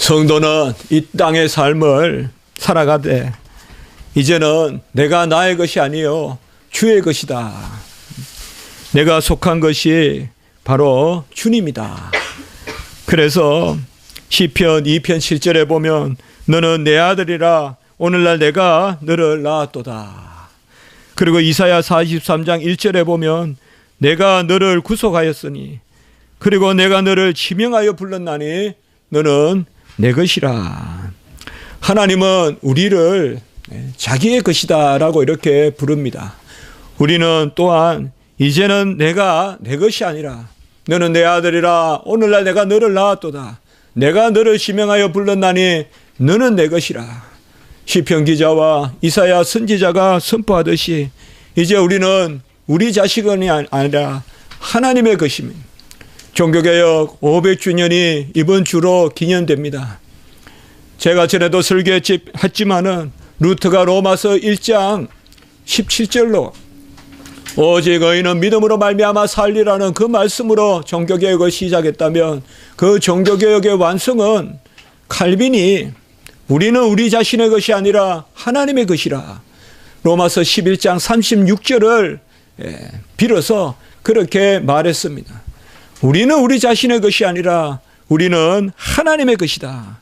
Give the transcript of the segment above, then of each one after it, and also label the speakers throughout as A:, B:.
A: 성도는 이 땅의 삶을 살아가되 이제는 내가 나의 것이 아니요 주의 것이다. 내가 속한 것이 바로 주님이다. 그래서 시편 2편 7절에 보면 너는 내 아들이라 오늘날 내가 너를 낳았도다. 그리고 이사야 43장 1절에 보면 내가 너를 구속하였으니 그리고 내가 너를 지명하여 불렀나니 너는 내 것이라. 하나님은 우리를 자기의 것이다 라고 이렇게 부릅니다. 우리는 또한 이제는 내가 내 것이 아니라 너는 내 아들이라 오늘날 내가 너를 낳았도다. 내가 너를 지명하여 불렀나니 너는 내 것이라. 시편 기자와 이사야 선지자가 선포하듯이 이제 우리는 우리 자식은 아니라 하나님의 것입니다. 종교개혁 500주년이 이번 주로 기념됩니다. 제가 전에도 설교했지만은 루터가 로마서 1장 17절로 오직 의인은 믿음으로 말미암아 살리라는 그 말씀으로 종교개혁을 시작했다면 그 종교개혁의 완성은 칼빈이 우리는 우리 자신의 것이 아니라 하나님의 것이라 로마서 11장 36절을 빌어서 그렇게 말했습니다. 우리는 우리 자신의 것이 아니라 우리는 하나님의 것이다.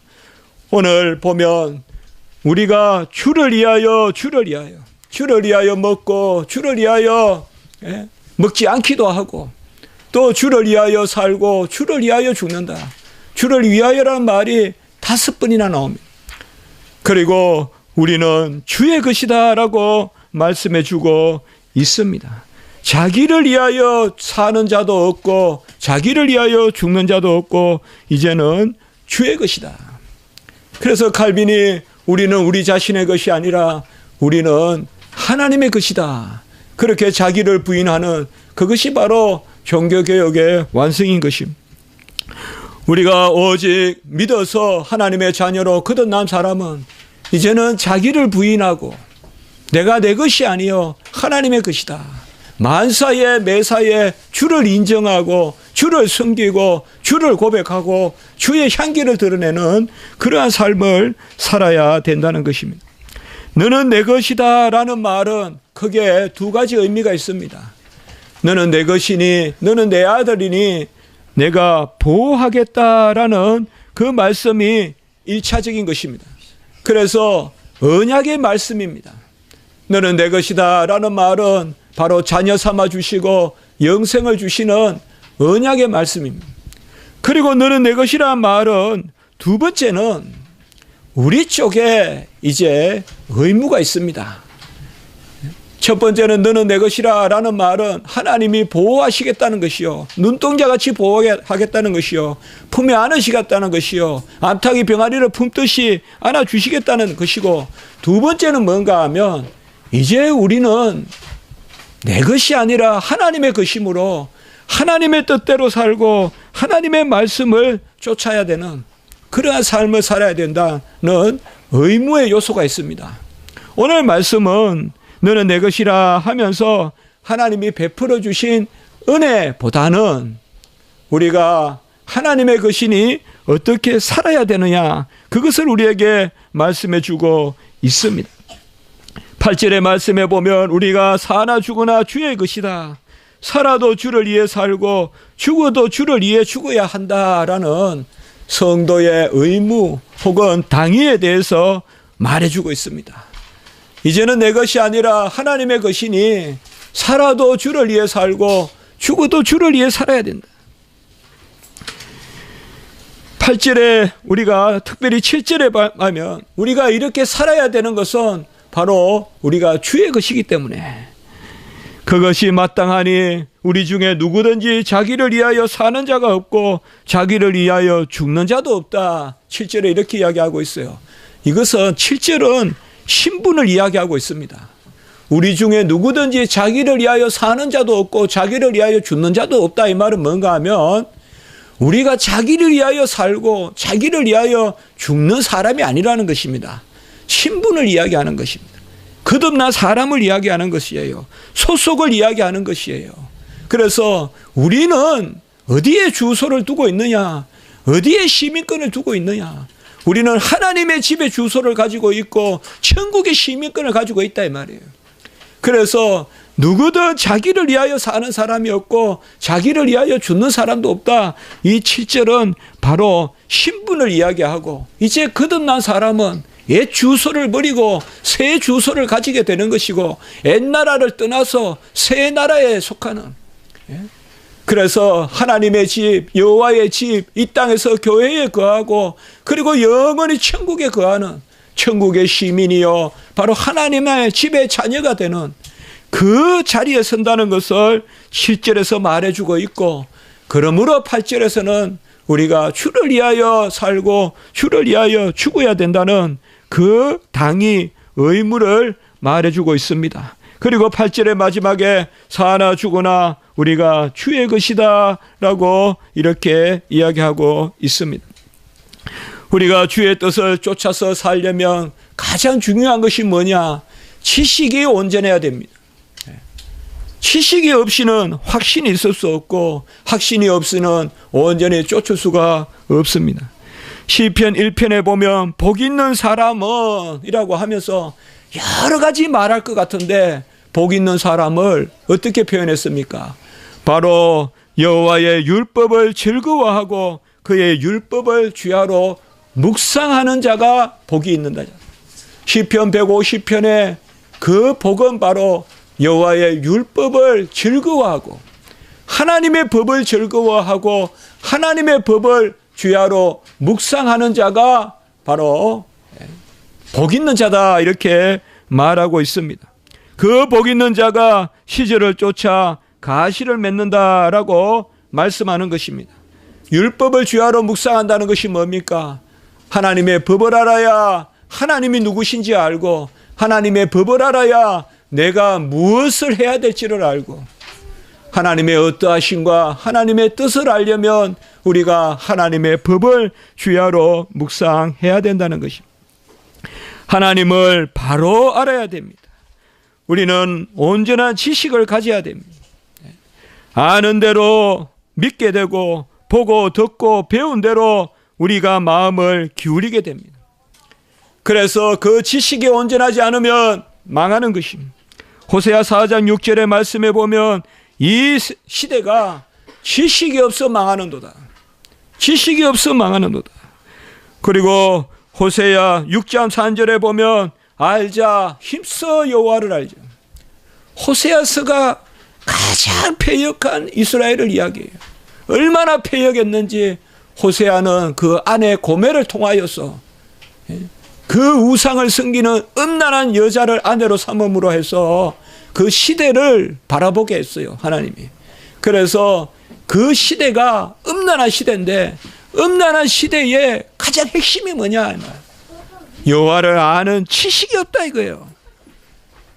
A: 오늘 보면 우리가 주를 위하여 먹고 주를 위하여 먹지 않기도 하고 또 주를 위하여 살고 주를 위하여 죽는다. 주를 위하여라는 말이 5번이나 나옵니다. 그리고 우리는 주의 것이다 라고 말씀해 주고 있습니다. 자기를 위하여 사는 자도 없고 자기를 위하여 죽는 자도 없고 이제는 주의 것이다. 그래서 칼빈이 우리는 우리 자신의 것이 아니라 우리는 하나님의 것이다. 그렇게 자기를 부인하는 그것이 바로 종교개혁의 완성인 것입니다. 우리가 오직 믿어서 하나님의 자녀로 거듭난 사람은 이제는 자기를 부인하고 내가 내 것이 아니요 하나님의 것이다. 만사에 매사에 주를 인정하고 주를 섬기고 주를 고백하고 주의 향기를 드러내는 그러한 삶을 살아야 된다는 것입니다. 너는 내 것이다 라는 말은 크게 2가지 의미가 있습니다. 너는 내 것이니 너는 내 아들이니 내가 보호하겠다라는 그 말씀이 1차적인 것입니다. 그래서 언약의 말씀입니다. 너는 내 것이다 라는 말은 바로 자녀 삼아 주시고 영생을 주시는 언약의 말씀입니다. 그리고 너는 내 것이라는 말은 2번째는 우리 쪽에 이제 의무가 있습니다. 첫 번째는 너는 내 것이라 라는 말은 하나님이 보호하시겠다는 것이요. 눈동자같이 보호하겠다는 것이요. 품에 안으시겠다는 것이요. 암탉이 병아리를 품듯이 안아주시겠다는 것이고 2번째는 뭔가 하면 이제 우리는 내 것이 아니라 하나님의 것이므로 하나님의 뜻대로 살고 하나님의 말씀을 쫓아야 되는 그러한 삶을 살아야 된다는 의무의 요소가 있습니다. 오늘 말씀은 너는 내 것이라 하면서 하나님이 베풀어 주신 은혜보다는 우리가 하나님의 것이니 어떻게 살아야 되느냐 그것을 우리에게 말씀해 주고 있습니다. 8절의 말씀에 보면 우리가 사나 죽으나 주의 것이다. 살아도 주를 위해 살고 죽어도 주를 위해 죽어야 한다라는 성도의 의무 혹은 당위에 대해서 말해주고 있습니다. 이제는 내 것이 아니라 하나님의 것이니 살아도 주를 위해 살고 죽어도 주를 위해 살아야 된다. 8절에 우리가 특별히 7절에 가면 우리가 이렇게 살아야 되는 것은 바로 우리가 주의 것이기 때문에 그것이 마땅하니 우리 중에 누구든지 자기를 위하여 사는 자가 없고 자기를 위하여 죽는 자도 없다. 7절에 이렇게 이야기하고 있어요. 이것은 7절은 신분을 이야기하고 있습니다. 우리 중에 누구든지 자기를 위하여 사는 자도 없고 자기를 위하여 죽는 자도 없다. 이 말은 뭔가 하면 우리가 자기를 위하여 살고 자기를 위하여 죽는 사람이 아니라는 것입니다. 신분을 이야기하는 것입니다. 거듭난 사람을 이야기하는 것이에요. 소속을 이야기하는 것이에요. 그래서 우리는 어디에 주소를 두고 있느냐, 어디에 시민권을 두고 있느냐, 우리는 하나님의 집의 주소를 가지고 있고 천국의 시민권을 가지고 있다 이 말이에요. 그래서 누구든 자기를 위하여 사는 사람이 없고 자기를 위하여 죽는 사람도 없다. 이 7절은 바로 신분을 이야기하고 이제 거듭난 사람은 옛 주소를 버리고 새 주소를 가지게 되는 것이고 옛 나라를 떠나서 새 나라에 속하는, 그래서 하나님의 집, 여호와의 집, 이 땅에서 교회에 거하고 그리고 영원히 천국에 거하는 천국의 시민이요 바로 하나님의 집의 자녀가 되는 그 자리에 선다는 것을 7절에서 말해주고 있고, 그러므로 8절에서는 우리가 주를 위하여 살고 주를 위하여 죽어야 된다는 그 당위, 의무를 말해주고 있습니다. 그리고 8절의 마지막에 사나 죽으나 우리가 주의 것이다 라고 이렇게 이야기하고 있습니다. 우리가 주의 뜻을 쫓아서 살려면 가장 중요한 것이 뭐냐? 지식이 온전해야 됩니다. 지식이 없이는 확신이 있을 수 없고 확신이 없이는 온전히 쫓을 수가 없습니다. 시편 1편에 보면 복 있는 사람은 이라고 하면서 여러 가지 말할 것 같은데 복 있는 사람을 어떻게 표현했습니까? 바로 여호와의 율법을 즐거워하고 그의 율법을 주야로 묵상하는 자가 복이 있는다. 시편 150편에 그 복은 바로 여호와의 율법을 즐거워하고 하나님의 법을 즐거워하고 하나님의 법을 주야로 묵상하는 자가 바로 복 있는 자다 이렇게 말하고 있습니다. 그 복 있는 자가 시절을 쫓아 가시를 맺는다라고 말씀하는 것입니다. 율법을 주야로 묵상한다는 것이 뭡니까? 하나님의 법을 알아야 하나님이 누구신지 알고 하나님의 법을 알아야 내가 무엇을 해야 될지를 알고 하나님의 어떠하심과 하나님의 뜻을 알려면 우리가 하나님의 법을 주야로 묵상해야 된다는 것입니다. 하나님을 바로 알아야 됩니다. 우리는 온전한 지식을 가져야 됩니다. 아는 대로 믿게 되고 보고 듣고 배운 대로 우리가 마음을 기울이게 됩니다. 그래서 그 지식이 온전하지 않으면 망하는 것입니다. 호세아 4장 6절의 말씀에 보면 이 시대가 지식이 없어 망하는도다. 지식이 없어 망하는도다. 그리고 호세아 6장 3절에 보면 알자 힘써 여호와를 알자. 호세아서가 가장 패역한 이스라엘을 이야기해요. 얼마나 패역했는지 호세아는 그 아내 고멜을 통하여서 그 우상을 섬기는 음란한 여자를 아내로 삼음으로 해서 그 시대를 바라보게 했어요. 하나님이. 그래서 그 시대가 음란한 시대인데 음란한 시대의 가장 핵심이 뭐냐? 여호와를 아는 지식이 없다 이거예요.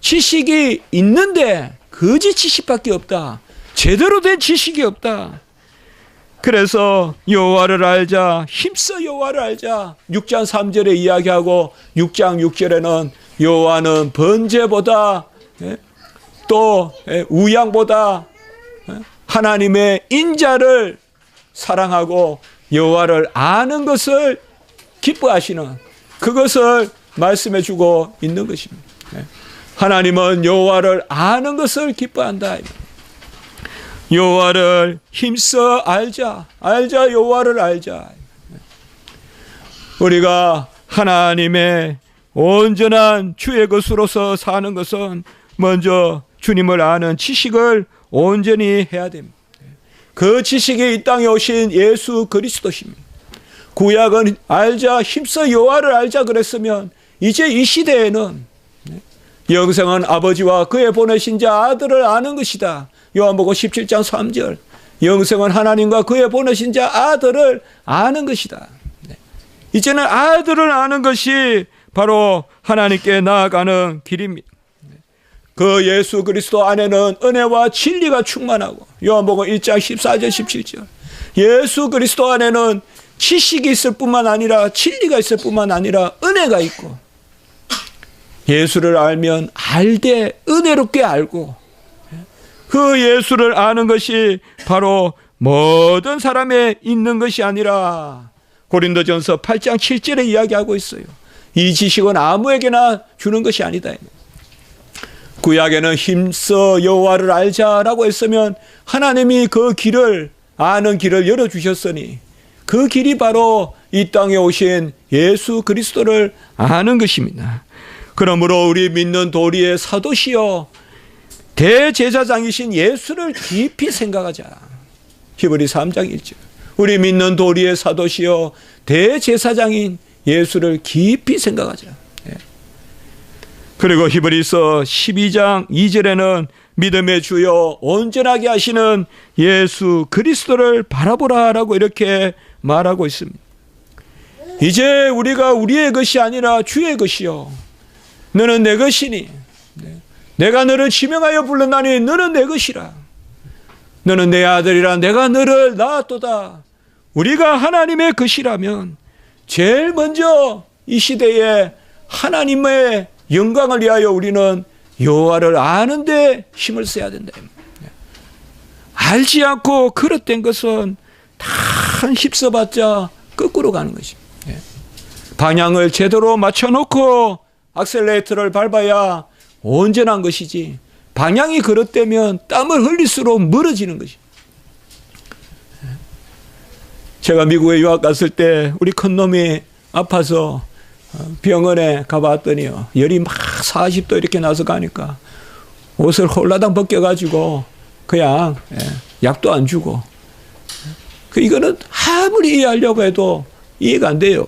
A: 지식이 있는데 거짓 지식밖에 없다. 제대로 된 지식이 없다. 그래서 여호와를 알자, 힘써 여호와를 알자. 6장 3절에 이야기하고 6장 6절에는 여호와는 번제보다 또 우양보다 하나님의 인자를 사랑하고 여호와를 아는 것을 기뻐하시는 그것을 말씀해 주고 있는 것입니다. 하나님은 여호와를 아는 것을 기뻐한다. 여호와를 힘써 알자. 알자 여호와를 알자. 우리가 하나님의 온전한 주의 것으로서 사는 것은 먼저 주님을 아는 지식을 온전히 해야 됩니다. 그 지식이 이 땅에 오신 예수 그리스도십니다. 구약은 알자 힘써 여호와를 알자 그랬으면 이제 이 시대에는 영생은 아버지와 그의 보내신 자 아들을 아는 것이다. 요한복음 17장 3절. 영생은 하나님과 그의 보내신 자 아들을 아는 것이다. 이제는 아들을 아는 것이 바로 하나님께 나아가는 길입니다. 그 예수 그리스도 안에는 은혜와 진리가 충만하고 요한복음 1장 14절 17절. 예수 그리스도 안에는 지식이 있을 뿐만 아니라 진리가 있을 뿐만 아니라 은혜가 있고 예수를 알면 알되 은혜롭게 알고 그 예수를 아는 것이 바로 모든 사람에 있는 것이 아니라 고린도전서 8장 7절에 이야기하고 있어요. 이 지식은 아무에게나 주는 것이 아니다. 구약에는 힘써 여호와를 알자라고 했으면 하나님이 그 길을 아는 길을 열어주셨으니 그 길이 바로 이 땅에 오신 예수 그리스도를 아는 것입니다. 그러므로 우리 믿는 도리의 사도시여 대제사장이신 예수를 깊이 생각하자. 히브리서 3장 1절. 우리 믿는 도리의 사도시여 대제사장인 예수를 깊이 생각하자. 그리고 히브리서 12장 2절에는 믿음의 주여 온전하게 하시는 예수 그리스도를 바라보라라고 이렇게 말하고 있습니다. 이제 우리가 우리의 것이 아니라 주의 것이요 너는 내 것이니 내가 너를 지명하여 불렀나니 너는 내 것이라. 너는 내 아들이라 내가 너를 낳았도다. 우리가 하나님의 것이라면 제일 먼저 이 시대에 하나님의 영광을 위하여 우리는 여호와를 아는 데 힘을 써야 된다. 알지 않고 그릇된 것은 다 힘써봤자 거꾸로 가는 것입니다. 방향을 제대로 맞춰놓고 악셀레이터를 밟아야 온전한 것이지 방향이 그릇되면 땀을 흘릴수록 멀어지는 것입니다. 제가 미국에 유학 갔을 때 우리 큰놈이 아파서 병원에 가봤더니요 열이 막 40도 이렇게 나서 가니까 옷을 홀라당 벗겨가지고 그냥 약도 안 주고 이거는 아무리 이해하려고 해도 이해가 안 돼요.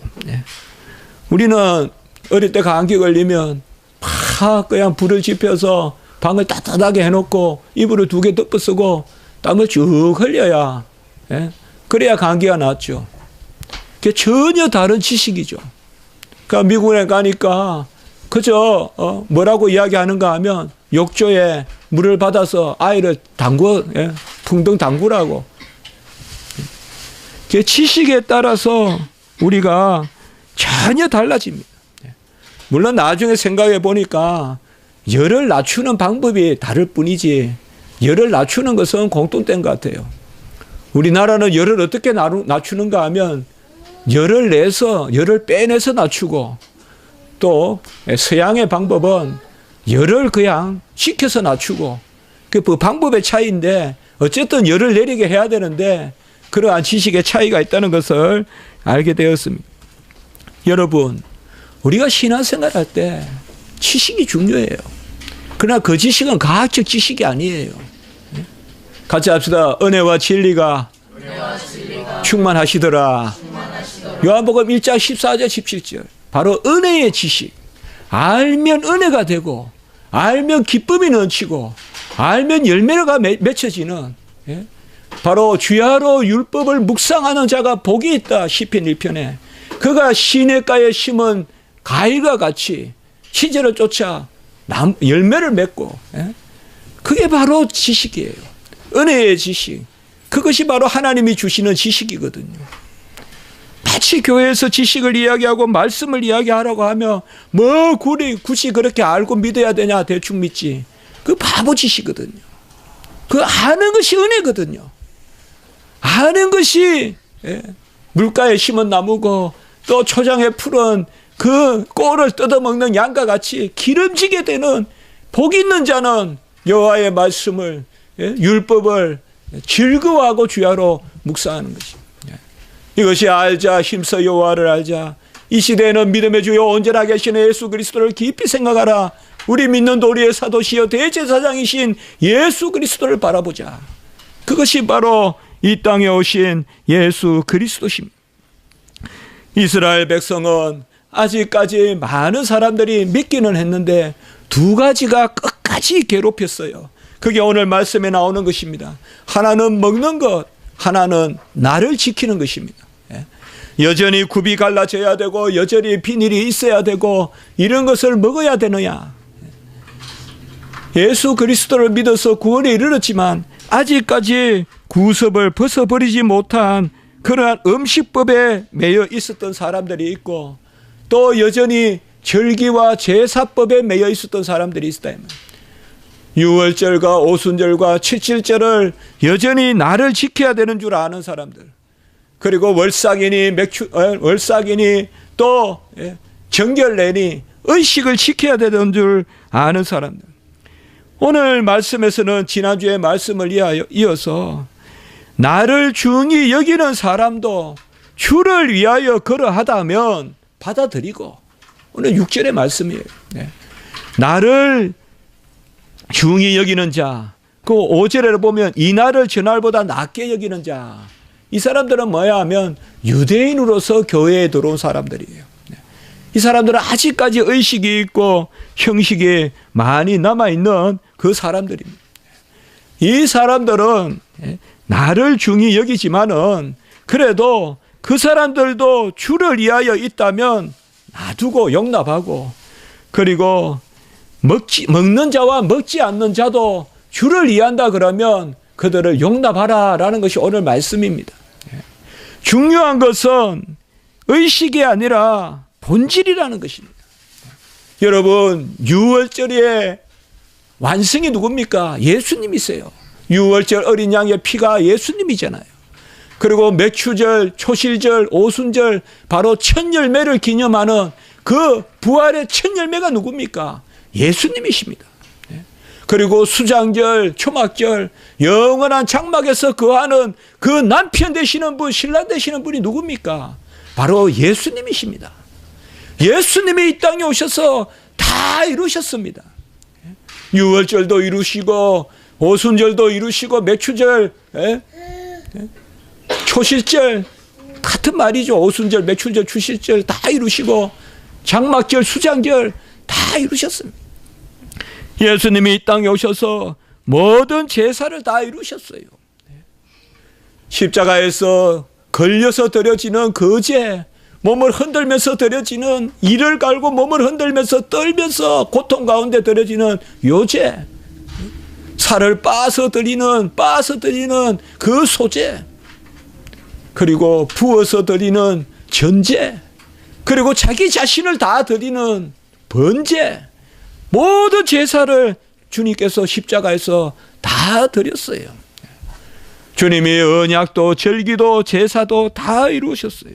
A: 우리는 어릴 때 감기 걸리면 막 그냥 불을 지펴서 방을 따뜻하게 해놓고 이불을 2개 덮어 쓰고 땀을 쭉 흘려야 그래야 감기가 낫죠. 그게 전혀 다른 지식이죠. 그러니까 미국에 가니까 그저 뭐라고 이야기하는가 하면 욕조에 물을 받아서 아이를 붕붕 담그라고. 그 지식에 따라서 우리가 전혀 달라집니다. 물론 나중에 생각해 보니까 열을 낮추는 방법이 다를 뿐이지 열을 낮추는 것은 공통된 것 같아요. 우리나라는 열을 어떻게 낮추는가 하면 열을 내서 열을 빼내서 낮추고 또 서양의 방법은 열을 그냥 식혀서 낮추고 그 방법의 차이인데 어쨌든 열을 내리게 해야 되는데 그러한 지식의 차이가 있다는 것을 알게 되었습니다. 여러분 우리가 신앙생활 할 때 지식이 중요해요. 그러나 그 지식은 과학적 지식이 아니에요. 같이 합시다. 은혜와 진리가 충만하시더라. 요한복음 1장 14절 17절. 바로 은혜의 지식. 알면 은혜가 되고 알면 기쁨이 넘치고 알면 열매가 맺혀지는 바로 주야로 율법을 묵상하는 자가 복이 있다. 시편 1편에 그가 시냇가에 심은 가위가 같이 시절을 쫓아 열매를 맺고 그게 바로 지식이에요. 은혜의 지식. 그것이 바로 하나님이 주시는 지식이거든요. 마치 교회에서 지식을 이야기하고 말씀을 이야기하라고 하면 뭐 굳이 그렇게 알고 믿어야 되냐 대충 믿지. 그 바보 지식이거든요. 그 아는 것이 은혜거든요. 아는 것이 물가에 심은 나무고 또 초장에 푸른 그 꼴을 뜯어먹는 양과 같이 기름지게 되는 복 있는 자는 여호와의 말씀을 율법을 즐거워하고 주야로 묵상하는 것입니다. 이것이 알자 힘써 여호와를 알자. 이 시대에는 믿음의 주요 온전하게 하시는 예수 그리스도를 깊이 생각하라. 우리 믿는 도리의 사도시여 대제사장이신 예수 그리스도를 바라보자. 그것이 바로 이 땅에 오신 예수 그리스도십니다. 이스라엘 백성은 아직까지 많은 사람들이 믿기는 했는데 2가지가 끝까지 괴롭혔어요. 그게 오늘 말씀에 나오는 것입니다. 하나는 먹는 것, 하나는 나를 지키는 것입니다. 여전히 굽이 갈라져야 되고 여전히 비닐이 있어야 되고 이런 것을 먹어야 되느냐. 예수 그리스도를 믿어서 구원에 이르렀지만 아직까지 구습을 벗어버리지 못한 그러한 음식법에 매여 있었던 사람들이 있고 또 여전히 절기와 제사법에 매여 있었던 사람들이 있다. 유월절과 오순절과 칠칠절을 여전히 나를 지켜야 되는 줄 아는 사람들. 그리고 월삭이니 또 정결내니 의식을 지켜야 되는 줄 아는 사람들. 오늘 말씀에서는 지난주에 말씀을 이어서 나를 중히 여기는 사람도 주를 위하여 그러하다면 받아들이고, 오늘 6절의 말씀이에요. 나를 중히 여기는 자, 그 5절에 보면 이날을 저날보다 낮게 여기는 자, 이 사람들은 뭐야 하면 유대인으로서 교회에 들어온 사람들이에요. 이 사람들은 아직까지 의식이 있고 형식이 많이 남아있는 그 사람들입니다. 이 사람들은 나를 중히 여기지만은 그래도 그 사람들도 주를 위하여 있다면 놔두고 용납하고, 그리고 먹는 자와 먹지 않는 자도 주를 위한다 그러면 그들을 용납하라 라는 것이 오늘 말씀입니다. 중요한 것은 의식이 아니라 본질이라는 것입니다. 여러분, 유월절의 완성이 누굽니까? 예수님이세요. 유월절 어린 양의 피가 예수님이잖아요. 그리고 맥추절, 초실절, 오순절, 바로 첫 열매를 기념하는 그 부활의 첫 열매가 누굽니까? 예수님이십니다. 그리고 수장절, 초막절, 영원한 장막에서 거하는 그 남편 되시는 분, 신랑 되시는 분이 누굽니까? 바로 예수님이십니다. 예수님이 이 땅에 오셔서 다 이루셨습니다. 유월절도 이루시고, 오순절도 이루시고, 맥추절, 초실절, 같은 말이죠. 오순절, 맥추절, 추실절 다 이루시고, 장막절, 수장절 다 이루셨습니다. 예수님이 이 땅에 오셔서 모든 제사를 다 이루셨어요. 십자가에서 걸려서 드려지는 거제, 몸을 흔들면서 드려지는, 이를 갈고 몸을 흔들면서 떨면서 고통 가운데 드려지는 요제, 살을 빻아서 드리는 그 소제, 그리고 부어서 드리는 전제, 그리고 자기 자신을 다 드리는 번제, 모든 제사를 주님께서 십자가에서 다 드렸어요. 주님이 언약도 절기도 제사도 다 이루셨어요.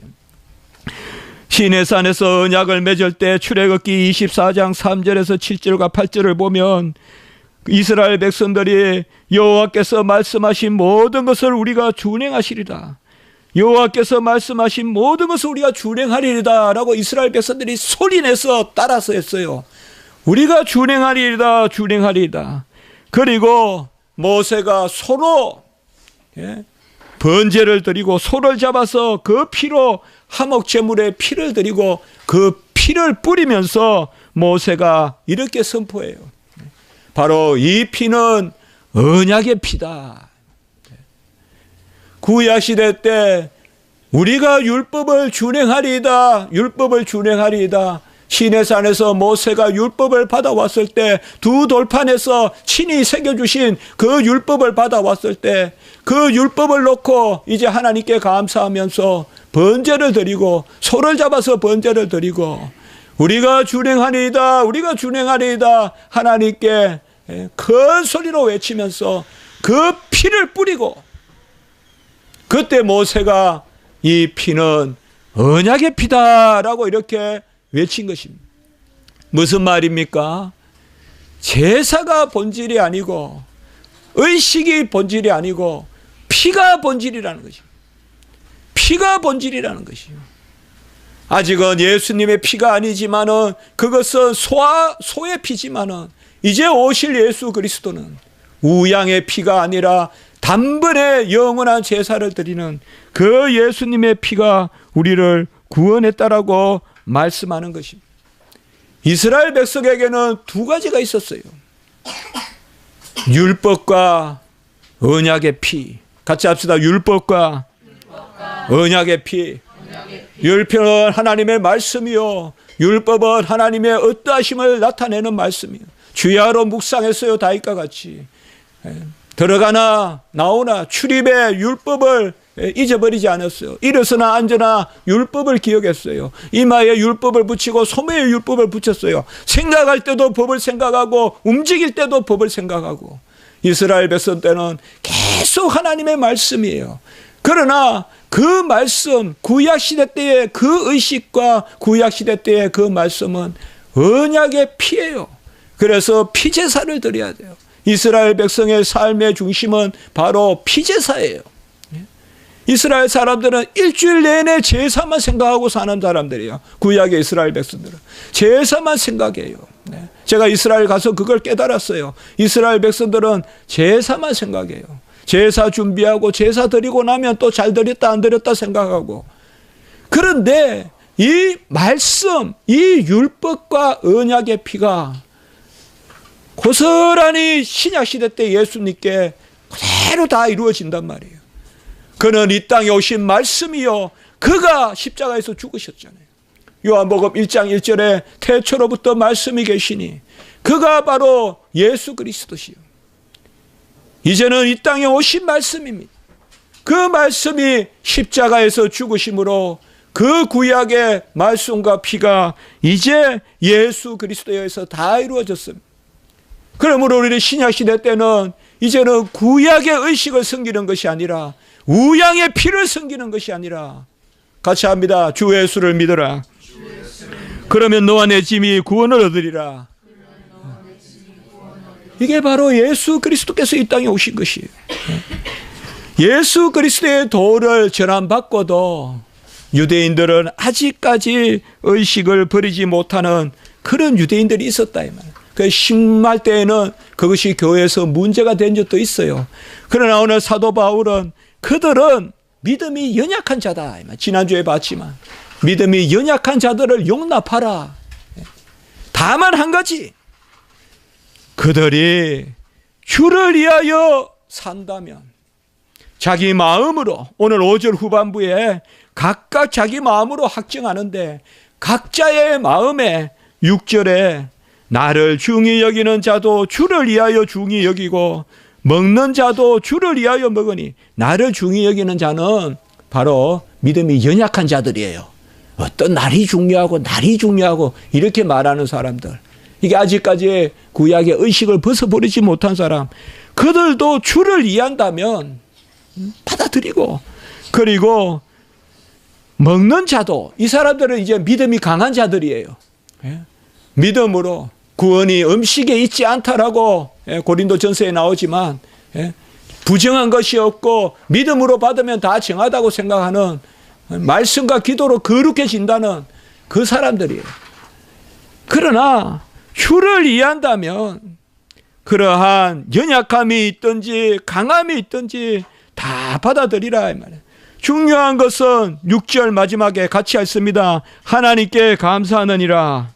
A: 시내산에서 언약을 맺을 때 출애굽기 24장 3절에서 7절과 8절을 보면 이스라엘 백성들이 여호와께서 말씀하신 모든 것을 우리가 준행하시리라, 여호와께서 말씀하신 모든 것을 우리가 준행하리이다 라고 이스라엘 백성들이 소리내서 따라서 했어요. 우리가 준행하리이다, 준행하리이다. 그리고 모세가 소로 번제를 드리고 소를 잡아서 그 피로 화목제물에 피를 드리고 그 피를 뿌리면서 모세가 이렇게 선포해요. 바로 이 피는 언약의 피다. 구약시대 때 우리가 율법을 준행하리이다, 율법을 준행하리이다. 시내산에서 모세가 율법을 받아왔을 때, 두 돌판에서 친히 새겨주신 그 율법을 받아왔을 때, 그 율법을 놓고 이제 하나님께 감사하면서 번제를 드리고, 소를 잡아서 번제를 드리고, 우리가 준행하리이다, 우리가 준행하리이다 하나님께 큰 소리로 외치면서 그 피를 뿌리고, 그때 모세가 이 피는 언약의 피다라고 이렇게 외친 것입니다. 무슨 말입니까? 제사가 본질이 아니고, 의식이 본질이 아니고, 피가 본질이라는 것입니다. 피가 본질이라는 것이요. 아직은 예수님의 피가 아니지만은, 그것은 소의 피지만은, 이제 오실 예수 그리스도는 우양의 피가 아니라 단번에 영원한 제사를 드리는 그 예수님의 피가 우리를 구원했다라고 말씀하는 것입니다. 이스라엘 백성에게는 두 가지가 있었어요. 율법과 언약의 피. 같이 합시다. 율법과 언약의 피. 율법은 하나님의 말씀이요, 율법은 하나님의 어떠하심을 나타내는 말씀이요. 주야로 묵상했어요. 다윗과 같이. 들어가나 나오나 출입의 율법을 잊어버리지 않았어요. 일어서나 앉으나 율법을 기억했어요. 이마에 율법을 붙이고 소매에 율법을 붙였어요. 생각할 때도 법을 생각하고 움직일 때도 법을 생각하고. 이스라엘 백성 때는 계속 하나님의 말씀이에요. 그 그러나 그 말씀, 구약시대 때의 그 의식과 구약시대 때의 그 말씀은 언약의 피예요. 그래서 피제사를 드려야 돼요. 이스라엘 백성의 삶의 중심은 바로 피제사예요. 이스라엘 사람들은 일주일 내내 제사만 생각하고 사는 사람들이에요. 구약의 이스라엘 백성들은 제사만 생각해요. 제가 이스라엘 가서 그걸 깨달았어요. 이스라엘 백성들은 제사만 생각해요. 제사 준비하고 제사 드리고 나면 또 잘 드렸다 안 드렸다 생각하고. 그런데 이 말씀, 이 율법과 언약의 피가 고스란히 신약시대 때 예수님께 그대로 다 이루어진단 말이에요. 그는 이 땅에 오신 말씀이요, 그가 십자가에서 죽으셨잖아요. 요한복음 1장 1절에 태초로부터 말씀이 계시니 그가 바로 예수 그리스도시요. 이제는 이 땅에 오신 말씀입니다. 그 말씀이 십자가에서 죽으심으로 그 구약의 말씀과 피가 이제 예수 그리스도에 의해서 다 이루어졌습니다. 그러므로 우리는 신약시대 때는 이제는 구약의 의식을 섬기는 것이 아니라 우양의 피를 섬기는 것이 아니라, 같이 합니다. 주 예수를 믿어라. 그러면 너와 내 짐이 구원을 얻으리라. 이게 바로 예수 그리스도께서 이 땅에 오신 것이에요. 예수 그리스도의 도를 전함받고도 유대인들은 아직까지 의식을 버리지 못하는 그런 유대인들이 있었다 이 말이에요. 그 신말 때에는 그것이 교회에서 문제가 된 적도 있어요. 그러나 오늘 사도 바울은 그들은 믿음이 연약한 자다. 지난주에 봤지만 믿음이 연약한 자들을 용납하라. 다만 한 가지, 그들이 주를 위하여 산다면 자기 마음으로, 오늘 5절 후반부에 각각 자기 마음으로 확정하는데 각자의 마음에 6절에 나를 중히 여기는 자도 주를 위하여 중히 여기고 먹는 자도 주를 위하여 먹으니, 나를 중히 여기는 자는 바로 믿음이 연약한 자들이에요. 어떤 날이 중요하고 이렇게 말하는 사람들, 이게 아직까지 구약의 의식을 벗어버리지 못한 사람, 그들도 주를 이해한다면 받아들이고, 그리고 먹는 자도, 이 사람들은 이제 믿음이 강한 자들이에요. 믿음으로 구원이 음식에 있지 않다라고 고린도전서에 나오지만 부정한 것이 없고 믿음으로 받으면 다 정하다고 생각하는, 말씀과 기도로 거룩해진다는 그 사람들이에요. 그러나 주를 이해한다면 그러한 연약함이 있든지 강함이 있든지 다 받아들이라 이 말이에요. 중요한 것은 6절 마지막에 같이 했습니다. 하나님께 감사하느니라.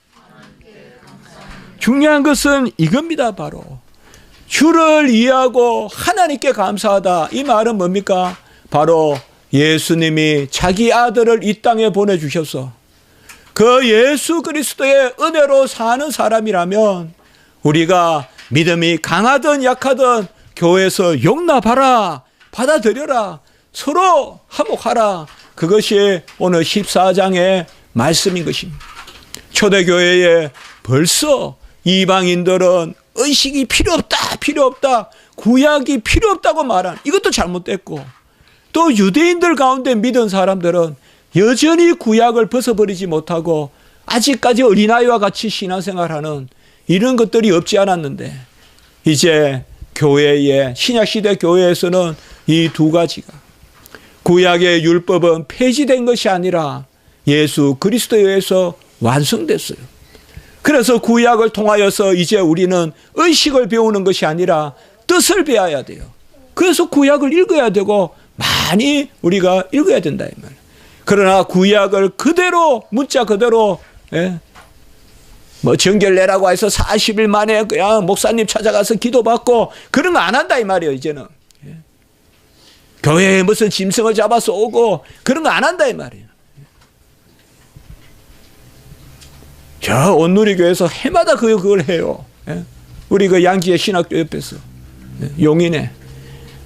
A: 중요한 것은 이겁니다. 바로 주를 이해하고 하나님께 감사하다. 이 말은 뭡니까? 바로 예수님이 자기 아들을 이 땅에 보내주셔서 그 예수 그리스도의 은혜로 사는 사람이라면 우리가 믿음이 강하든 약하든 교회에서 용납하라, 받아들여라, 서로 화목하라. 그것이 오늘 14장의 말씀인 것입니다. 초대교회에 벌써 이방인들은 의식이 필요 없다, 구약이 필요 없다고 말한, 이것도 잘못됐고, 또 유대인들 가운데 믿은 사람들은 여전히 구약을 벗어버리지 못하고 아직까지 어린아이와 같이 신앙생활하는 이런 것들이 없지 않았는데, 이제 교회에, 신약시대 교회에서는 이 두 가지가, 구약의 율법은 폐지된 것이 아니라 예수 그리스도에 의해서 완성됐어요. 그래서 구약을 통하여서 이제 우리는 의식을 배우는 것이 아니라 뜻을 배워야 돼요. 그래서 구약을 읽어야 되고 많이 우리가 읽어야 된다 이 말이에요. 그러나 구약을 그대로, 문자 그대로 뭐 정결례라고 해서 40일 만에 그냥 목사님 찾아가서 기도받고 그런 거 안 한다 이 말이에요. 이제는 교회에 무슨 짐승을 잡아서 오고 그런 거 안 한다 이 말이에요. 저 온누리교회에서 해마다 그걸 해요. 우리 그 양지의 신학교 옆에서 용인에.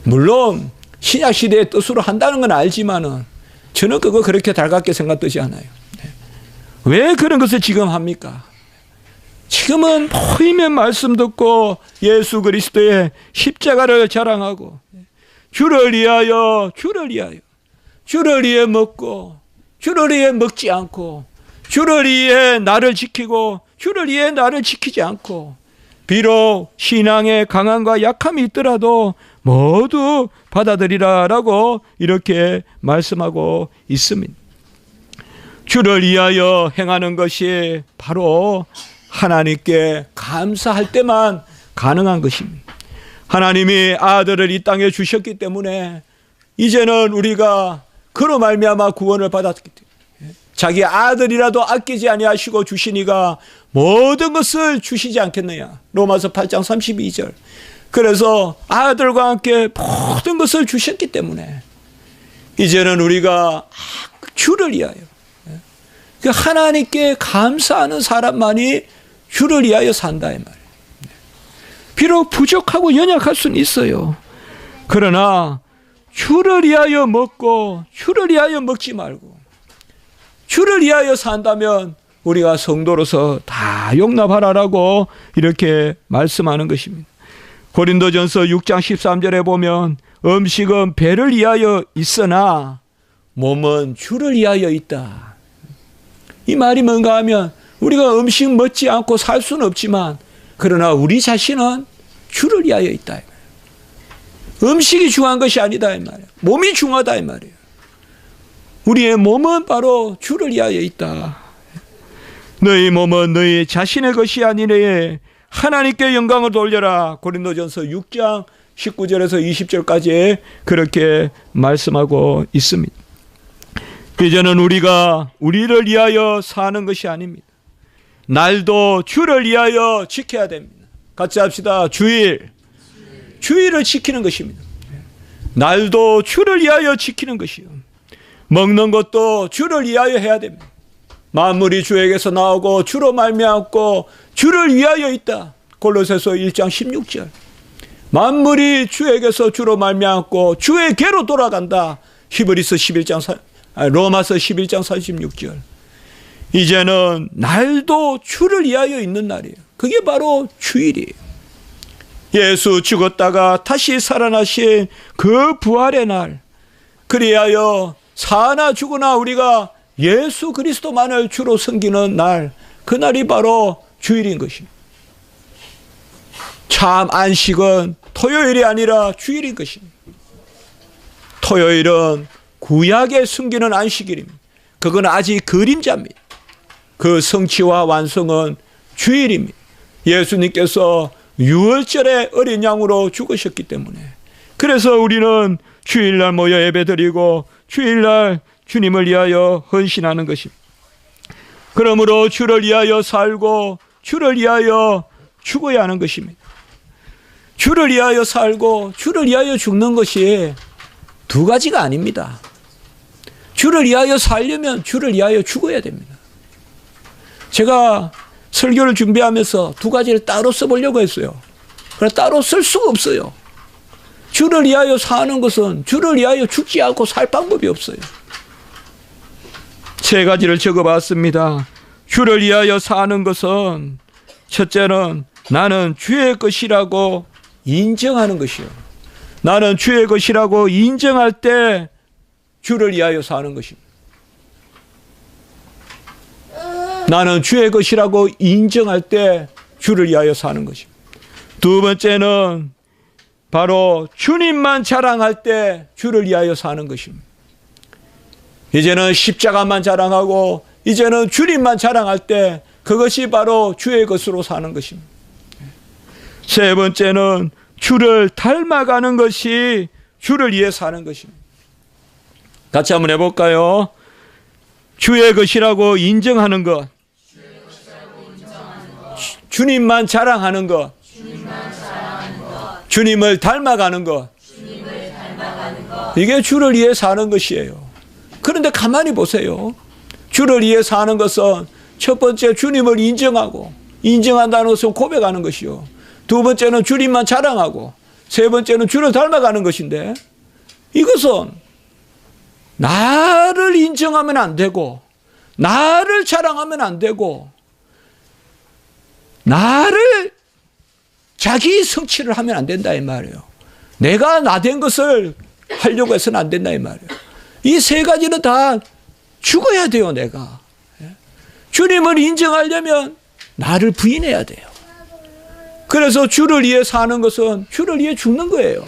A: 물론 신약시대의 뜻으로 한다는 건 알지만은 저는 그거 그렇게 달갑게 생각되지 않아요. 왜 그런 것을 지금 합니까? 지금은 보이면 말씀 듣고 예수 그리스도의 십자가를 자랑하고 주를 위하여 주를 위해 먹고 주를 위해 먹지 않고 주를 위해 나를 지키고 주를 위해 나를 지키지 않고 비록 신앙에 강함과 약함이 있더라도 모두 받아들이라라고 이렇게 말씀하고 있습니다. 주를 위하여 행하는 것이 바로 하나님께 감사할 때만 가능한 것입니다. 하나님이 아들을 이 땅에 주셨기 때문에 이제는 우리가 그로 말미암아 구원을 받았기 때문에 자기 아들이라도 아끼지 아니하시고 주시니가 모든 것을 주시지 않겠느냐. 로마서 8장 32절. 그래서 아들과 함께 모든 것을 주셨기 때문에 이제는 우리가 주를 위하여 하나님께 감사하는 사람만이 주를 위하여 산다 이 말이에요. 비록 부족하고 연약할 수는 있어요. 그러나 주를 위하여 먹고 주를 위하여 먹지 말고 주를 위하여 산다면 우리가 성도로서 다 용납하라라고 이렇게 말씀하는 것입니다. 고린도전서 6장 13절에 보면 음식은 배를 위하여 있으나 몸은 주를 위하여 있다. 이 말이 뭔가 하면 우리가 음식 먹지 않고 살 수는 없지만 그러나 우리 자신은 주를 위하여 있다. 음식이 중요한 것이 아니다 이 말이에요. 몸이 중요하다 이 말이에요. 우리의 몸은 바로 주를 위하여 있다. 너희 몸은 너희 자신의 것이 아니래 하나님께 영광을 돌려라. 고린도전서 6장 19절에서 20절까지 그렇게 말씀하고 있습니다. 이제는 우리가 우리를 위하여 사는 것이 아닙니다. 날도 주를 위하여 지켜야 됩니다. 같이 합시다. 주일을 지키는 것입니다. 날도 주를 위하여 지키는 것이요. 먹는 것도 주를 위하여 해야 됩니다. 만물이 주에게서 나오고 주로 말미암고 주를 위하여 있다. 골로새서 1장 16절. 만물이 주에게서 주로 말미암고 주에게로 돌아간다. 로마서 11장 36절. 이제는 날도 주를 위하여 있는 날이에요. 그게 바로 주일이에요. 예수 죽었다가 다시 살아나신 그 부활의 날, 그리하여 사나 죽으나 우리가 예수 그리스도만을 주로 섬기는 날, 그날이 바로 주일인 것입니다. 참 안식은 토요일이 아니라 주일인 것입니다. 토요일은 구약에 숨기는 안식일입니다. 그건 아직 그림자입니다. 그 성취와 완성은 주일입니다. 예수님께서 유월절에 어린 양으로 죽으셨기 때문에 그래서 우리는 주일날 모여 예배드리고 주일날 주님을 위하여 헌신하는 것입니다. 그러므로 주를 위하여 살고 주를 위하여 죽어야 하는 것입니다. 주를 위하여 살고 주를 위하여 죽는 것이 두 가지가 아닙니다. 주를 위하여 살려면 주를 위하여 죽어야 됩니다. 제가 설교를 준비하면서 두 가지를 따로 써보려고 했어요. 그러나 따로 쓸 수가 없어요. 주를 위하여 사는 것은 주를 위하여 죽지 않고 살 방법이 없어요. 세 가지를 적어봤습니다. 주를 위하여 사는 것은 첫째는 나는 주의 것이라고 인정하는 것이요. 나는 주의 것이라고 인정할 때 주를 위하여 사는 것입니다. 나는 주의 것이라고 인정할 때 주를 위하여 사는 것입니다. 두 번째는 바로 주님만 자랑할 때 주를 위하여 사는 것입니다. 이제는 십자가만 자랑하고 이제는 주님만 자랑할 때 그것이 바로 주의 것으로 사는 것입니다. 세 번째는 주를 닮아가는 것이 주를 위해 사는 것입니다. 같이 한번 해볼까요? 주의 것이라고 인정하는 것, 주님만 자랑하는 것, 주님을 닮아가는 것, 이게 주를 위해 사는 것이에요. 그런데 가만히 보세요. 주를 위해 사는 것은 첫 번째 주님을 인정하고, 인정한다는 것은 고백하는 것이요. 두 번째는 주님만 자랑하고, 세 번째는 주를 닮아가는 것인데, 이것은 나를 인정하면 안 되고 나를 자랑하면 안 되고 나를 자기 성취를 하면 안 된다 이 말이에요. 내가 나 된 것을 하려고 해서는 안 된다 이 말이에요. 이 세 가지는 다 죽어야 돼요, 내가. 주님을 인정하려면 나를 부인해야 돼요. 그래서 주를 위해 사는 것은 주를 위해 죽는 거예요.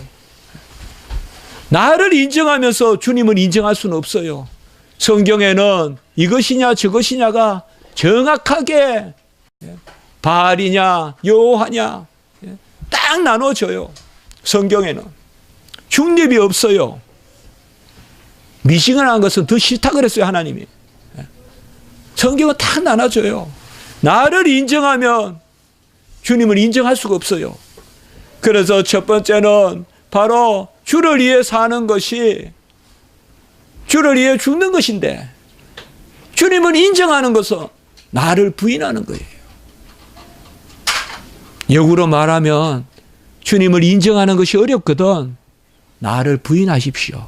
A: 나를 인정하면서 주님을 인정할 수는 없어요. 성경에는 이것이냐 저것이냐가 정확하게 바알이냐 여호와냐 딱 나눠져요. 성경에는 중립이 없어요. 미싱을 한 것은 더 싫다 그랬어요, 하나님이. 성경은 딱 나눠져요. 나를 인정하면 주님을 인정할 수가 없어요. 그래서 첫 번째는 바로 주를 위해 사는 것이 주를 위해 죽는 것인데, 주님을 인정하는 것은 나를 부인하는 거예요. 역으로 말하면 주님을 인정하는 것이 어렵거든. 나를 부인하십시오.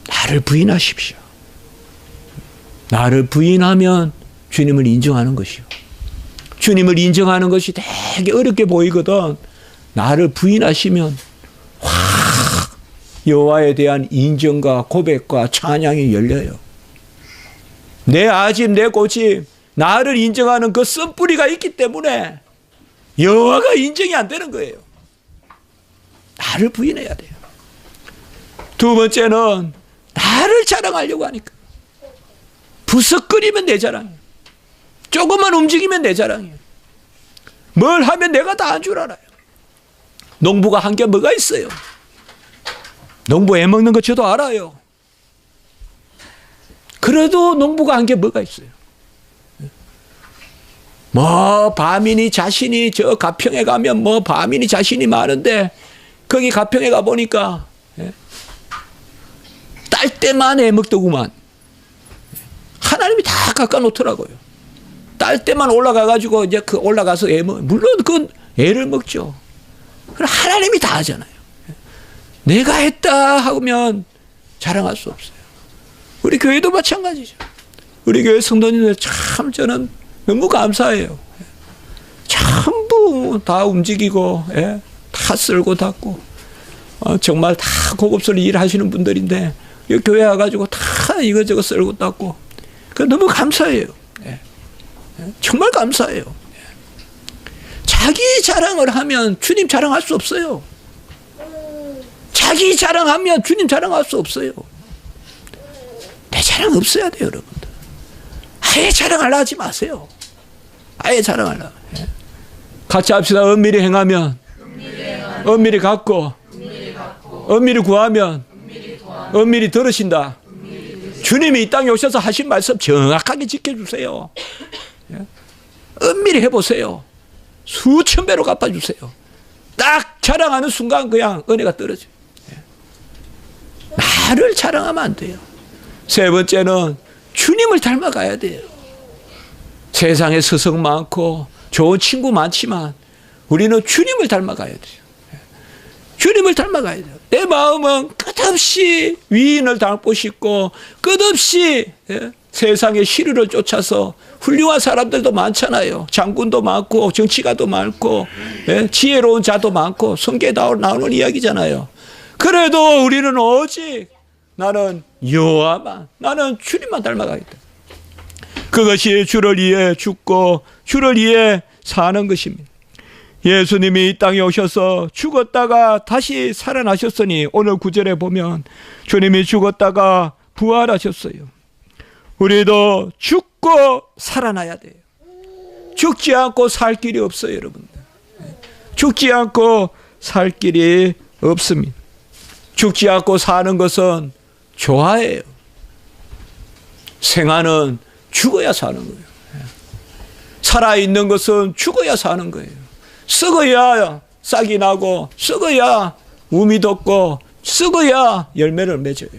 A: 나를 부인하십시오. 나를 부인하면 주님을 인정하는 것이요. 주님을 인정하는 것이 되게 어렵게 보이거든. 나를 부인하시면 확 여호와에 대한 인정과 고백과 찬양이 열려요. 내 아집 내 고집, 나를 인정하는 그 쓴뿌리가 있기 때문에 여호와가 인정이 안 되는 거예요. 나를 부인해야 돼요. 두 번째는 나를 자랑하려고 하니까. 부석거리면 내 자랑이에요. 조금만 움직이면 내 자랑이에요. 뭘 하면 내가 다 한 줄 알아요. 농부가 한 게 뭐가 있어요? 농부 애 먹는 거 저도 알아요. 그래도 농부가 한 게 뭐가 있어요? 뭐 바민이 자신이 저 가평에 가면 뭐 바민이 자신이 많은데 거기 가평에 가 보니까 딸 때만 애 먹더구만. 하나님이 다 깎아 놓더라고요. 딸 때만 올라가가지고 이제 그 올라가서 애 먹, 물론 그건 애를 먹죠. 그럼 하나님이 다 하잖아요. 내가 했다 하면 자랑할 수 없어요. 우리 교회도 마찬가지죠. 우리 교회 성도님들 참 저는 너무 감사해요. 전부 다 움직이고, 다 쓸고 닦고, 정말 다 고급스러운 일 하시는 분들인데, 여기 교회 와가지고 다 이것저것 쓸고 닦고, 그 너무 감사해요. 정말 감사해요. 자기 자랑을 하면 주님 자랑할 수 없어요. 자기 자랑하면 주님 자랑할 수 없어요. 내 자랑 없어야 돼요, 여러분들. 아예 자랑하려 하지 마세요. 아예 자랑하려. 같이 합시다. 엄밀히 행하면 엄밀히 갚고, 엄밀히 구하면 엄밀히 들으신다. 주님이 이 땅에 오셔서 하신 말씀 정확하게 지켜주세요. 엄밀히 해보세요. 수천 배로 갚아주세요. 딱 자랑하는 순간 그냥 은혜가 떨어져요. 나를 자랑하면 안 돼요. 세 번째는 주님을 닮아가야 돼요. 세상에 스승 많고 좋은 친구 많지만 우리는 주님을 닮아가야 돼요. 주님을 닮아가야 돼요. 내 마음은 끝없이 위인을 닮고 싶고 끝없이 세상의 시류를 쫓아서 훌륭한 사람들도 많잖아요. 장군도 많고 정치가도 많고 지혜로운 자도 많고 성경에 나오는 이야기잖아요. 그래도 우리는 오직 나는 여호와만, 나는 주님만 닮아가겠다. 그것이 주를 위해 죽고 주를 위해 사는 것입니다. 예수님이 이 땅에 오셔서 죽었다가 다시 살아나셨으니 오늘 9절에 보면 주님이 죽었다가 부활하셨어요. 우리도 죽고 살아나야 돼요. 죽지 않고 살 길이 없어요, 여러분들. 죽지 않고 살 길이 없습니다. 죽지 않고 사는 것은 좋아해요. 생화는 죽어야 사는 거예요. 살아있는 것은 죽어야 사는 거예요. 썩어야 싹이 나고, 썩어야 우미 돋고, 썩어야 열매를 맺어요.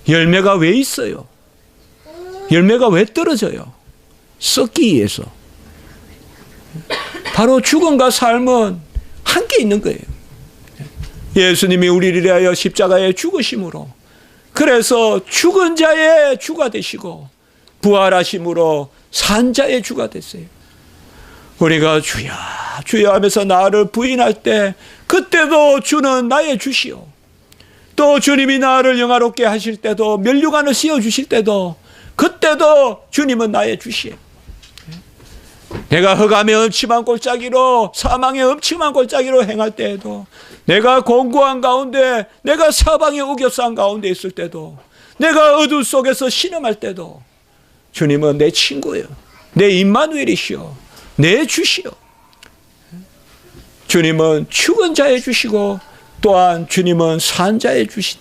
A: 열매가 왜 있어요? 열매가 왜 떨어져요? 썩기 위해서. 바로 죽음과 삶은 함께 있는 거예요. 예수님이 우리를 위하여 십자가에 죽으심으로, 그래서 죽은 자의 주가 되시고 부활하심으로 산 자의 주가 됐어요. 우리가 주야 주야 하면서 나를 부인할 때 그때도 주는 나의 주시오. 또 주님이 나를 영화롭게 하실 때도, 면류관을 씌워주실 때도, 그때도 주님은 나의 주시에요. 내가 흑암의 음침한 골짜기로, 사망의 음침한 골짜기로 행할 때에도, 내가 공고한 가운데, 내가 사방의 우겨싼 가운데 있을 때도, 내가 어둠 속에서 신음할 때도 주님은 내 친구예요. 내 임마누엘이시오. 내 주시오. 주님은 죽은 자의 주시고, 또한 주님은 산 자의 주신,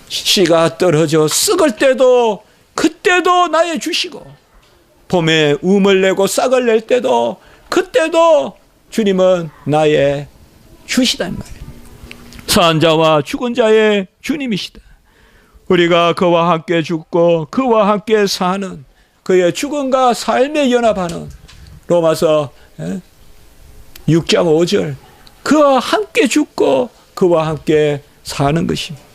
A: 씨가 떨어져 썩을 때도 그때도 나의 주시고, 봄에 움을 내고 싹을 낼 때도 그때도 주님은 나의 주시다 이 말이에요. 산 자와 죽은 자의 주님이시다. 우리가 그와 함께 죽고 그와 함께 사는, 그의 죽음과 삶에 연합하는, 로마서 6장 5절, 그와 함께 죽고 그와 함께 사는 것입니다.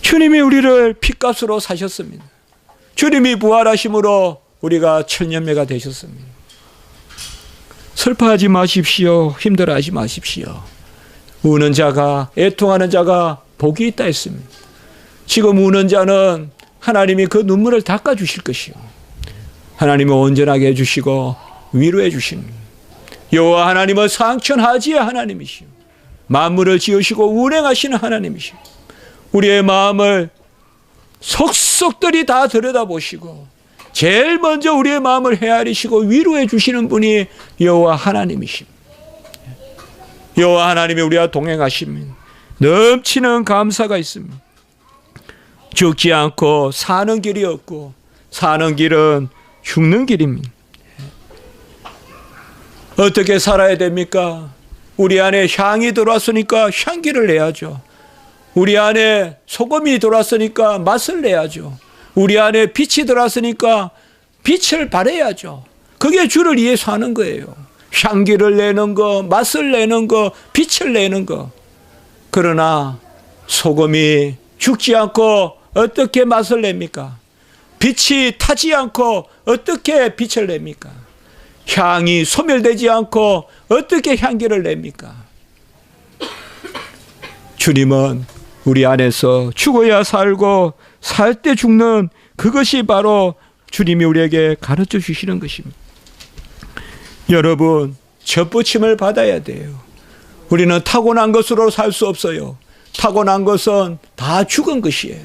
A: 주님이 우리를 핏값으로 사셨습니다. 주님이 부활하심으로 우리가 천년매가 되셨습니다. 슬퍼하지 마십시오. 힘들어하지 마십시오. 우는 자가, 애통하는 자가 복이 있다 했습니다. 지금 우는 자는 하나님이 그 눈물을 닦아주실 것이요, 하나님이 온전하게 해주시고 위로해 주십니다. 여호와 하나님은 상천하지의 하나님이시오, 만물을 지으시고 운행하시는 하나님이시오. 우리의 마음을 속속들이 다 들여다보시고 제일 먼저 우리의 마음을 헤아리시고 위로해 주시는 분이 여호와 하나님이십니다. 여호와 하나님이 우리와 동행하십니다. 넘치는 감사가 있습니다. 죽지 않고 사는 길이 없고, 사는 길은 죽는 길입니다. 어떻게 살아야 됩니까? 우리 안에 향이 들어왔으니까 향기를 내야죠. 우리 안에 소금이 들어왔으니까 맛을 내야죠. 우리 안에 빛이 들어왔으니까 빛을 발해야죠. 그게 주를 위해서 하는 거예요. 향기를 내는 거, 맛을 내는 거, 빛을 내는 거. 그러나 소금이 죽지 않고 어떻게 맛을 냅니까? 빛이 타지 않고 어떻게 빛을 냅니까? 향이 소멸되지 않고 어떻게 향기를 냅니까? 주님은 우리 안에서 죽어야 살고 살 때 죽는, 그것이 바로 주님이 우리에게 가르쳐 주시는 것입니다. 여러분, 접붙임을 받아야 돼요. 우리는 타고난 것으로 살 수 없어요. 타고난 것은 다 죽은 것이에요.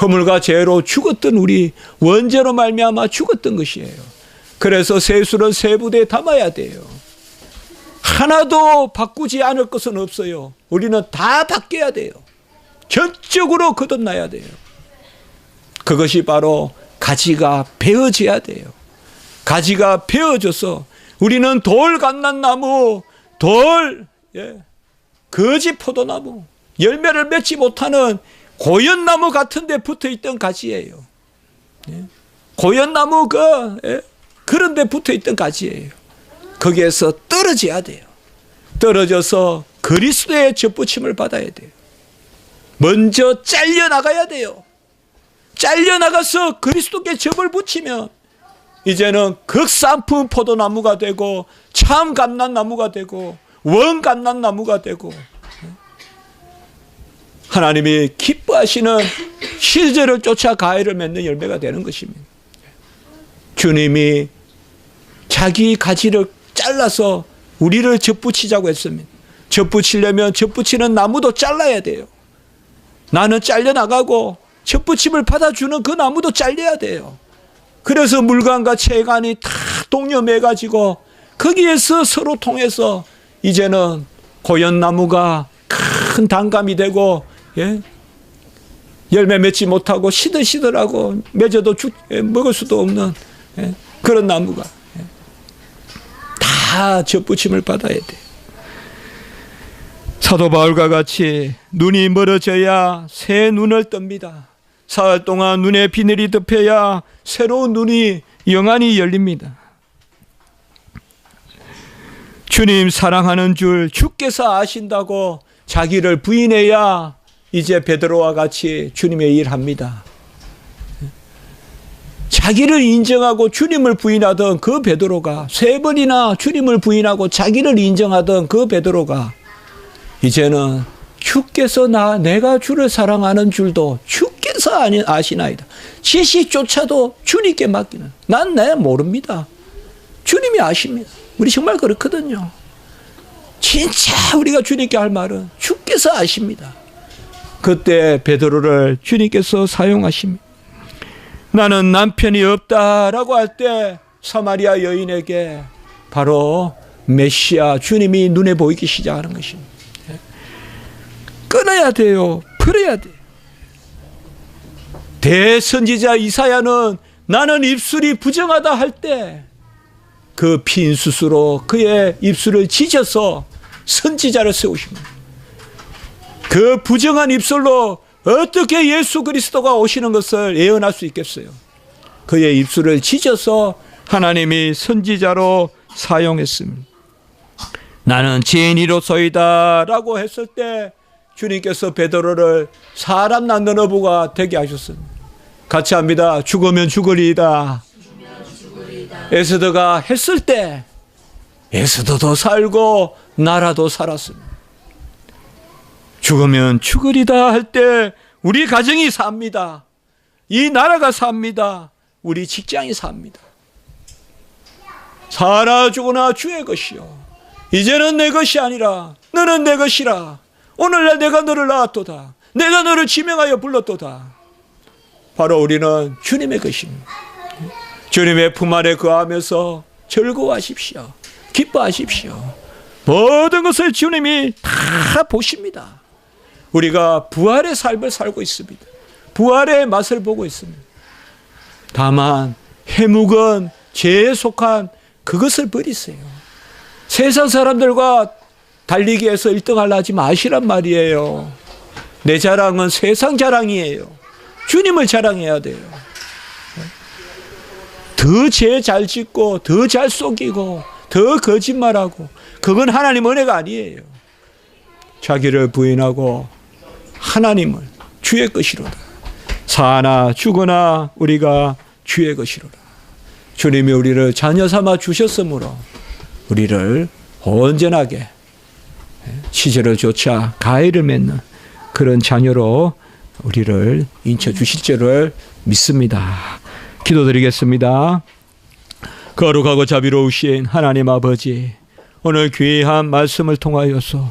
A: 허물과 죄로 죽었던 우리, 원죄로 말미암아 죽었던 것이에요. 그래서 세수를 세 부대에 담아야 돼요. 하나도 바꾸지 않을 것은 없어요. 우리는 다 바뀌어야 돼요. 전적으로 거듭나야 돼요. 그것이 바로 가지가 베어져야 돼요. 가지가 베어져서 우리는 돌 감람나무, 거지 포도나무, 열매를 맺지 못하는 고연나무 같은 데 붙어있던 가지예요. 고연나무 그런 데 붙어있던 가지예요. 거기에서 떨어져야 돼요. 떨어져서 그리스도의 접붙임을 받아야 돼요. 먼저 잘려나가야 돼요. 잘려나가서 그리스도께 접을 붙이면 이제는 극상품 포도나무가 되고, 참 감람나무가 되고, 원 감람나무가 되고, 하나님이 기뻐하시는 실제를 쫓아 가해를 맺는 열매가 되는 것입니다. 주님이 자기 가지를 잘라서 우리를 접붙이자고 했습니다. 접붙이려면 접붙이는 나무도 잘라야 돼요. 나는 잘려나가고 접붙임을 받아주는 그 나무도 잘려야 돼요. 그래서 물간과 채간이 다 동여매가지고 거기에서 서로 통해서 이제는 고연나무가 큰 단감이 되고, 열매 맺지 못하고 시들시들하고 맺어도 먹을 수도 없는 그런 나무가 다 접붙임을 받아야 돼. 사도 바울과 같이 눈이 멀어져야 새 눈을 뜹니다. 사흘 동안 눈에 비늘이 덮여야 새로운 눈이 영안이 열립니다. 주님 사랑하는 줄 주께서 아신다고 자기를 부인해야 이제 베드로와 같이 주님의 일을 합니다. 자기를 인정하고 주님을 부인하던 그 베드로가, 3번이나 주님을 부인하고 자기를 인정하던 그 베드로가 이제는 주께서 내가 주를 사랑하는 줄도 주께서 아시나이다. 지식조차도 주님께 맡기는. 난 모릅니다. 주님이 아십니다. 우리 정말 그렇거든요. 진짜 우리가 주님께 할 말은 주께서 아십니다. 그때 베드로를 주님께서 사용하십니다. 나는 남편이 없다라고 할 때 사마리아 여인에게 바로 메시아 주님이 눈에 보이기 시작하는 것입니다. 끊어야 돼요. 풀어야 돼요. 대선지자 이사야는 나는 입술이 부정하다 할 때 그 빈수수로 그의 입술을 찢어서 선지자를 세우십니다. 그 부정한 입술로 어떻게 예수 그리스도가 오시는 것을 예언할 수 있겠어요? 그의 입술을 찢어서 하나님이 선지자로 사용했습니다. 나는 죄인이로소이다 라고 했을 때 주님께서 베드로를 사람 낳는 어부가 되게 하셨습니다. 같이 합니다. 죽으면 죽으리이다. 에스더가 했을 때 에스더도 살고 나라도 살았습니다. 죽으면 죽으리다 할 때 우리 가정이 삽니다. 이 나라가 삽니다. 우리 직장이 삽니다. 살아 죽으나 주의 것이요 이제는 내 것이 아니라 너는 내 것이라. 오늘날 내가 너를 낳았도다. 내가 너를 지명하여 불렀도다. 바로 우리는 주님의 것입니다. 주님의 품 안에 거하면서 즐거워하십시오. 기뻐하십시오. 모든 것을 주님이 다 보십니다. 우리가 부활의 삶을 살고 있습니다. 부활의 맛을 보고 있습니다. 다만 해묵은 죄에 속한 그것을 버리세요. 세상 사람들과 달리기 위해서 1등 하려 하지 마시란 말이에요. 내 자랑은 세상 자랑이에요. 주님을 자랑해야 돼요. 더 죄 잘 짓고 더 잘 속이고 더 거짓말하고 그건 하나님 은혜가 아니에요. 자기를 부인하고 하나님을 주의 것이로다. 사나 죽으나 우리가 주의 것이로다. 주님이 우리를 자녀 삼아 주셨으므로 우리를 온전하게 시절을 쫓아 가해를 맺는 그런 자녀로 우리를 인쳐 주실 줄을 믿습니다. 기도드리겠습니다. 거룩하고 자비로우신 하나님 아버지, 오늘 귀한 말씀을 통하여서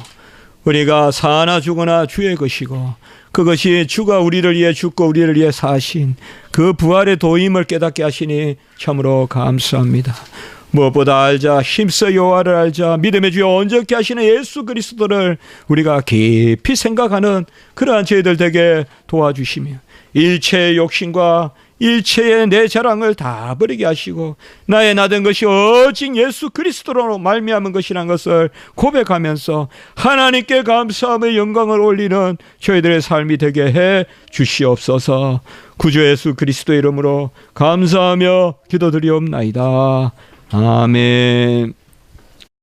A: 우리가 사나 죽으나 주의 것이고 그것이 주가 우리를 위해 죽고 우리를 위해 사신 그 부활의 도임을 깨닫게 하시니 참으로 감사합니다. 무엇보다 알자, 힘써 여호와를 알자, 믿음의 주여 온전케 하시는 예수 그리스도를 우리가 깊이 생각하는 그러한 저희들 되게 도와주시며 일체의 욕심과 일체의 내 자랑을 다 버리게 하시고 나의 나된 것이 오직 예수 그리스도로 말미암은 것이라는 것을 고백하면서 하나님께 감사함의 영광을 올리는 저희들의 삶이 되게 해 주시옵소서. 구주 예수 그리스도의 이름으로 감사하며 기도드리옵나이다. 아멘.